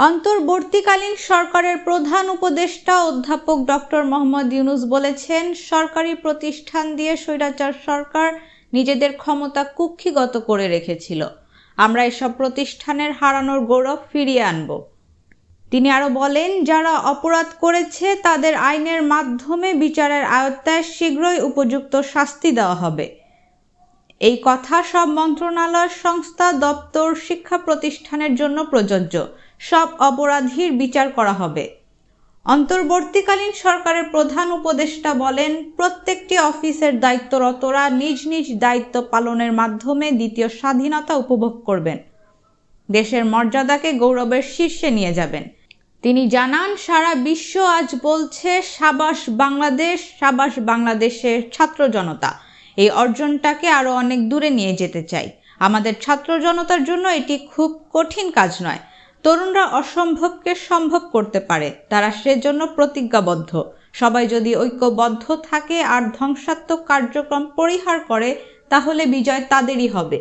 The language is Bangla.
অন্তর্বর্তীকালীন সরকারের প্রধান উপদেষ্টা অধ্যাপক ডক্টর মোহাম্মদ ইউনূস বলেছেন, সরকারি প্রতিষ্ঠান দিয়ে স্বৈরাচার সরকার নিজেদের ক্ষমতা কুক্ষিগত করে রেখেছিল। আমরা এসব প্রতিষ্ঠানের হারানোর গৌরব ফিরিয়ে আনব। তিনি আরও বলেন, যারা অপরাধ করেছে তাদের আইনের মাধ্যমে বিচারের আওতায় শীঘ্রই উপযুক্ত শাস্তি দেওয়া হবে। এই কথা সব মন্ত্রণালয়, সংস্থা, দপ্তর, শিক্ষা প্রতিষ্ঠানের জন্য প্রযোজ্য। সব অপরাধীর বিচার করা হবে। অন্তর্বর্তীকালীন সরকারের প্রধান উপদেষ্টা বলেন, প্রত্যেকটি অফিসের দায়িত্বরতরা নিজ নিজ দায়িত্ব পালনের মাধ্যমে দ্বিতীয় স্বাধীনতা উপভোগ করবেন, দেশের মর্যাদাকে গৌরবের শীর্ষে নিয়ে যাবেন। তিনি জানান, সারা বিশ্ব আজ বলছে সাবাস বাংলাদেশ, সাবাস বাংলাদেশের ছাত্র জনতা। এই অর্জনটাকে আরও অনেক দূরে নিয়ে যেতে চাই। আমাদের ছাত্র জনতার জন্য এটি খুব কঠিন কাজ নয়। তরুণরা অসম্ভবকে সম্ভব করতে পারে, তারা সেজন্য প্রতিজ্ঞাবদ্ধ। সবাই যদি ঐক্যবদ্ধ থাকে আর ধ্বংসাত্মক কার্যক্রম পরিহার করে, তাহলে বিজয় তাদেরই হবে।